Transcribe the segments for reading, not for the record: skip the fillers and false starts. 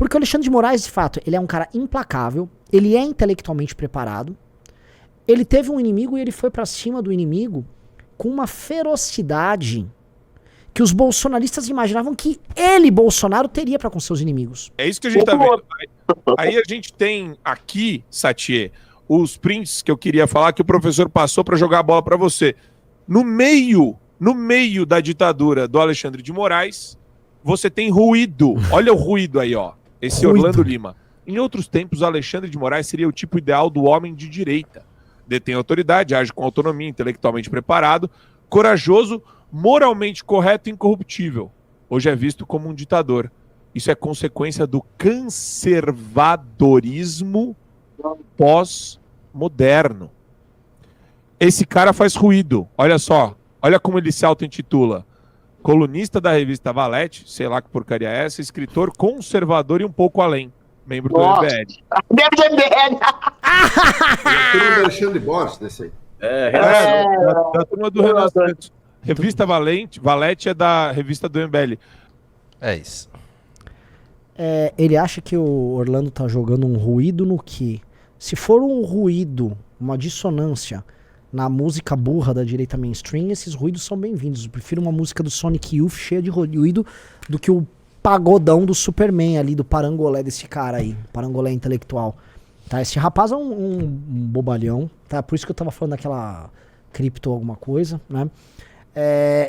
Porque o Alexandre de Moraes, de fato, ele é um cara implacável, ele é intelectualmente preparado, ele teve um inimigo e ele foi pra cima do inimigo com uma ferocidade que os bolsonaristas imaginavam que ele, Bolsonaro, teria pra com seus inimigos. É isso que a gente tá vendo. Aí a gente tem aqui, Satier, os prints que eu queria falar que o professor passou pra jogar a bola pra você. No meio da ditadura do Alexandre de Moraes, você tem ruído. Olha o ruído aí, ó. Esse Ruído. Orlando Lima. Em outros tempos, o Alexandre de Moraes seria o tipo ideal do homem de direita. Detém autoridade, age com autonomia, intelectualmente preparado, corajoso, moralmente correto e incorruptível. Hoje é visto como um ditador. Isso é consequência do conservadorismo pós-moderno. Esse cara faz ruído. Olha só. Olha como ele se auto-intitula. Colunista da revista Valete, sei lá que porcaria é essa, escritor conservador e um pouco além. Membro do MBL. Membro do MBL. A turma do Alexandre Borges, desse aí. Da turma do Renato Santos. Revista Valete é da revista do MBL. É isso. Ele acha que o Orlando tá jogando um ruído no quê? Se for um ruído, uma dissonância na música burra da direita mainstream, esses ruídos são bem-vindos. Eu prefiro uma música do Sonic Youth cheia de ruído do que o pagodão do Superman ali, do parangolé desse cara aí, parangolé intelectual. Tá? Esse rapaz é um bobalhão, tá? Por isso que eu tava falando daquela cripto alguma coisa, né?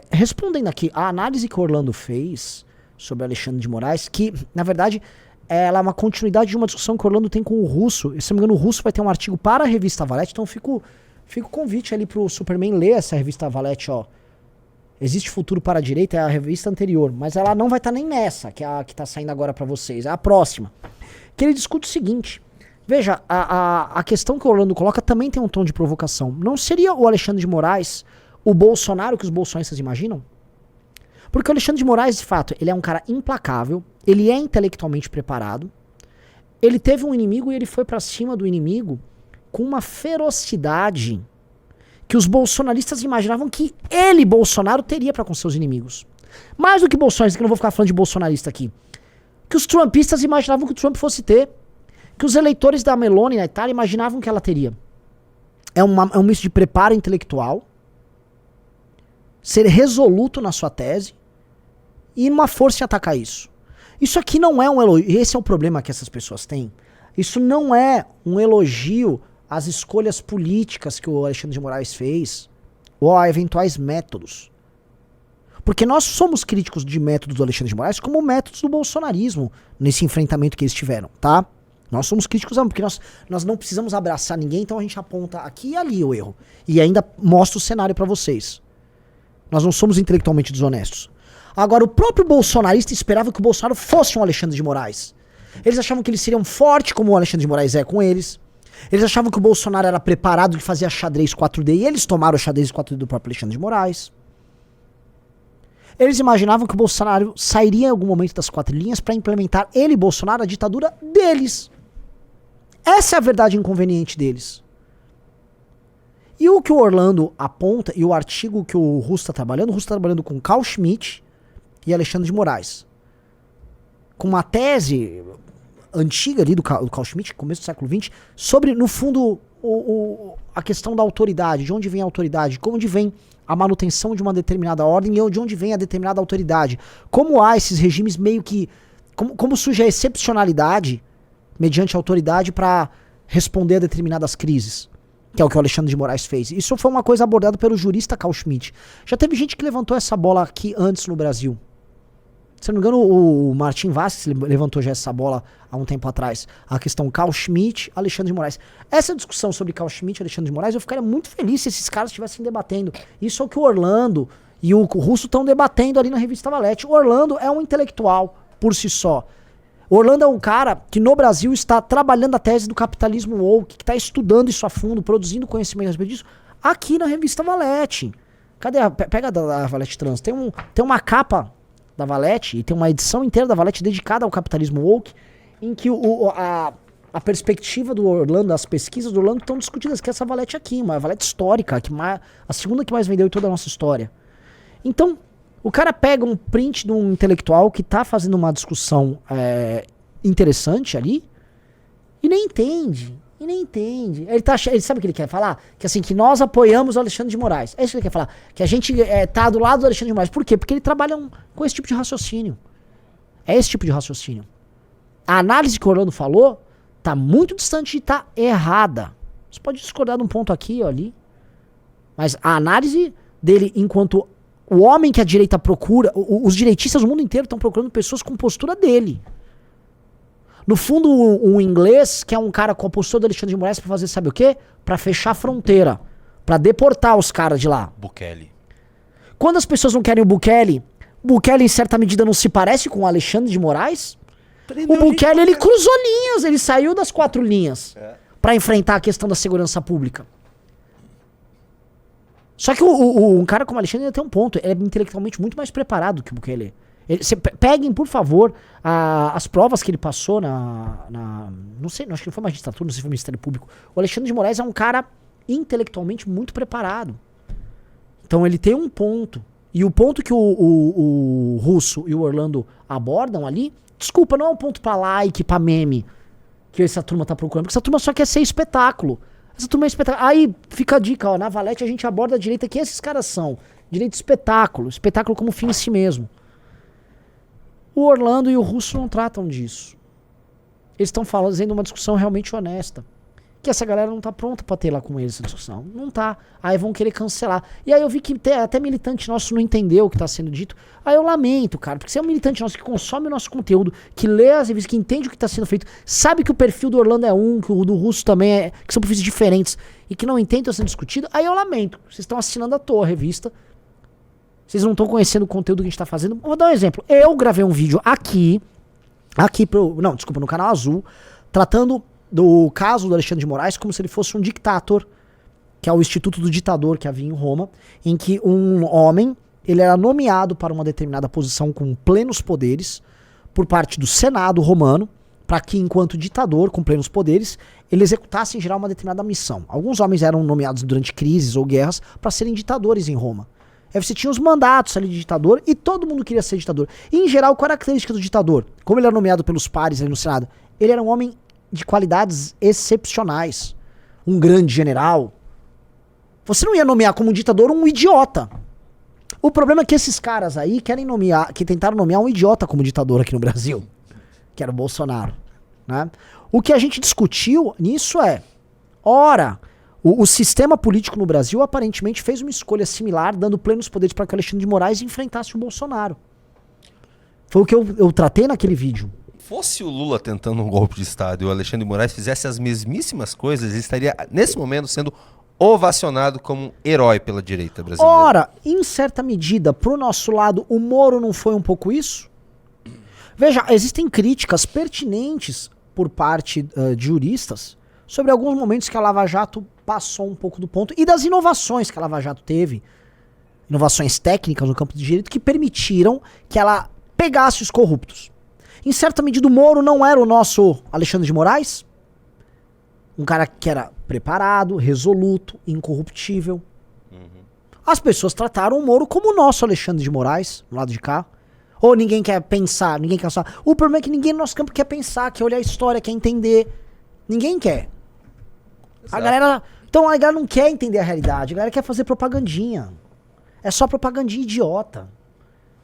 Respondendo aqui, a análise que o Orlando fez sobre Alexandre de Moraes, que, na verdade, ela é uma continuidade de uma discussão que o Orlando tem com o Russo. Se não me engano, o Russo vai ter um artigo para a revista Valete, então fica o convite ali pro Superman ler essa revista Valete, ó. Existe Futuro para a Direita, é a revista anterior, mas ela não vai estar nem nessa, que é a que tá saindo agora para vocês, é a próxima. Que ele discute o seguinte, veja, a questão que o Orlando coloca também tem um tom de provocação. Não seria o Alexandre de Moraes o Bolsonaro que os bolsonaristas imaginam? Porque o Alexandre de Moraes, de fato, ele é um cara implacável, ele é intelectualmente preparado, ele teve um inimigo e ele foi pra cima do inimigo com uma ferocidade que os bolsonaristas imaginavam que ele, Bolsonaro, teria pra com seus inimigos. Mais do que bolsonaristas, que eu não vou ficar falando de bolsonarista aqui, que os trumpistas imaginavam que o Trump fosse ter, que os eleitores da Meloni na Itália imaginavam que ela teria. É um misto de preparo intelectual, ser resoluto na sua tese e uma força em atacar isso. Isso aqui não é um elogio, esse é o problema que essas pessoas têm. Isso não é um elogio às escolhas políticas que o Alexandre de Moraes fez ou a eventuais métodos. Porque nós somos críticos de métodos do Alexandre de Moraes como métodos do bolsonarismo nesse enfrentamento que eles tiveram, tá? Nós somos críticos porque nós não precisamos abraçar ninguém, então a gente aponta aqui e ali o erro. E ainda mostra o cenário pra vocês. Nós não somos intelectualmente desonestos. Agora, o próprio bolsonarista esperava que o Bolsonaro fosse um Alexandre de Moraes. Eles achavam que eles seriam fortes como o Alexandre de Moraes é com eles. Eles achavam que o Bolsonaro era preparado de fazer xadrez 4D e eles tomaram o xadrez 4D do próprio Alexandre de Moraes. Eles imaginavam que o Bolsonaro sairia em algum momento das 4 linhas para implementar ele, Bolsonaro, a ditadura deles. Essa é a verdade inconveniente deles. E o que o Orlando aponta, e o artigo que o Russo está trabalhando, o Russo está trabalhando com Carl Schmitt e Alexandre de Moraes. Com uma tese antiga ali do Carl Schmitt, começo do século XX, sobre, no fundo, a questão da autoridade, de onde vem a autoridade, de onde vem a manutenção de uma determinada ordem e de onde vem a determinada autoridade. Como há esses regimes meio que... Como surge a excepcionalidade mediante a autoridade para responder a determinadas crises, que é o que o Alexandre de Moraes fez. Isso foi uma coisa abordada pelo jurista Carl Schmitt. Já teve gente que levantou essa bola aqui antes no Brasil. Se não me engano, o Martin Vasquez levantou já essa bola há um tempo atrás. A questão Carl Schmitt, Alexandre de Moraes. Essa discussão sobre Carl Schmitt e Alexandre de Moraes, eu ficaria muito feliz se esses caras estivessem debatendo. Isso é o que o Orlando e o Russo estão debatendo ali na revista Valete. O Orlando é um intelectual por si só. O Orlando é um cara que no Brasil está trabalhando a tese do capitalismo woke, que está estudando isso a fundo, produzindo conhecimento a respeito disso, aqui na revista Valete. Cadê? Pega a da Valete Trans. Tem uma capa da Valete e tem uma edição inteira da Valete dedicada ao capitalismo woke, em que a perspectiva do Orlando, as pesquisas do Orlando estão discutidas, que é essa Valete aqui, uma Valete histórica, a segunda que mais vendeu em toda a nossa história. Então, o cara pega um print de um intelectual que tá fazendo uma discussão interessante ali e nem entende. Ele sabe o que ele quer falar? Que assim, que nós apoiamos o Alexandre de Moraes. É isso que ele quer falar. Que a gente tá do lado do Alexandre de Moraes. Por quê? Porque ele trabalha com esse tipo de raciocínio. É esse tipo de raciocínio. A análise que o Orlando falou tá muito distante de estar errada. Você pode discordar de um ponto aqui ou ali. Mas a análise dele enquanto o homem que a direita procura, os direitistas do mundo inteiro estão procurando pessoas com postura dele. No fundo, um inglês que é um cara com a postura do Alexandre de Moraes pra fazer sabe o quê? Pra fechar a fronteira. Pra deportar os caras de lá. Bukele. Quando as pessoas não querem o Bukele em certa medida não se parece com o Alexandre de Moraes? O Bukele, ele cruzou linhas, ele saiu das 4 linhas pra enfrentar a questão da segurança pública. Só que um cara como o Alexandre ainda tem um ponto, ele é intelectualmente muito mais preparado que o Bukele. Peguem, por favor, as provas que ele passou não sei, acho que não foi magistratura, não sei se foi Ministério Público. O Alexandre de Moraes é um cara intelectualmente muito preparado. Então ele tem um ponto. E o ponto que o Russo e o Orlando abordam ali, desculpa, não é um ponto pra like, pra meme, que essa turma tá procurando, porque essa turma só quer ser espetáculo. Essa turma é espetáculo. Aí fica a dica, ó, na Valete a gente aborda a direita, quem esses caras são? Direito espetáculo como fim em si mesmo. O Orlando e o Russo não tratam disso. Eles estão fazendo uma discussão realmente honesta. Que essa galera não tá pronta pra ter lá com eles essa discussão. Não tá. Aí vão querer cancelar. E aí eu vi que até militante nosso não entendeu o que tá sendo dito. Aí eu lamento, cara. Porque você é um militante nosso que consome o nosso conteúdo, que lê as revistas, que entende o que tá sendo feito, sabe que o perfil do Orlando é que o do Russo também é, que são perfis diferentes, e que não entende o que tá sendo discutido. Aí eu lamento. Vocês estão assinando à toa a revista. Vocês não estão conhecendo o conteúdo que a gente tá fazendo. Vou dar um exemplo. Eu gravei um vídeo no canal Azul, tratando do caso do Alexandre de Moraes como se ele fosse um dictator, que é o Instituto do Ditador que havia em Roma, em que um homem, ele era nomeado para uma determinada posição com plenos poderes por parte do Senado romano, para que enquanto ditador com plenos poderes, ele executasse em geral uma determinada missão. Alguns homens eram nomeados durante crises ou guerras para serem ditadores em Roma. Aí você tinha os mandatos ali de ditador e todo mundo queria ser ditador. E em geral, qual era a característica do ditador? Como ele era nomeado pelos pares ali no Senado? Ele era um homem de qualidades excepcionais. Um grande general. Você não ia nomear como ditador um idiota. O problema é que esses caras aí que tentaram nomear um idiota como ditador aqui no Brasil. Que era o Bolsonaro. Né? O que a gente discutiu nisso é, ora, o sistema político no Brasil aparentemente fez uma escolha similar, dando plenos poderes para que o Alexandre de Moraes enfrentasse o Bolsonaro. Foi o que eu tratei naquele vídeo. Fosse o Lula tentando um golpe de Estado e o Alexandre de Moraes fizesse as mesmíssimas coisas, ele estaria, nesse momento, sendo ovacionado como um herói pela direita brasileira. Ora, em certa medida, pro nosso lado, o Moro não foi um pouco isso? Veja, existem críticas pertinentes por parte de juristas sobre alguns momentos que a Lava Jato passou um pouco do ponto e das inovações que a Lava Jato teve, inovações técnicas no campo do direito que permitiram que ela pegasse os corruptos. Em certa medida, o Moro não era o nosso Alexandre de Moraes? Um cara que era preparado, resoluto, incorruptível. As pessoas trataram o Moro como o nosso Alexandre de Moraes, do lado de cá. Ou ninguém quer pensar, ninguém quer pensar. O problema é que ninguém no nosso campo quer pensar, quer olhar a história, quer entender. Ninguém quer. A galera não quer entender a realidade, a galera quer fazer propagandinha. É só propagandinha idiota.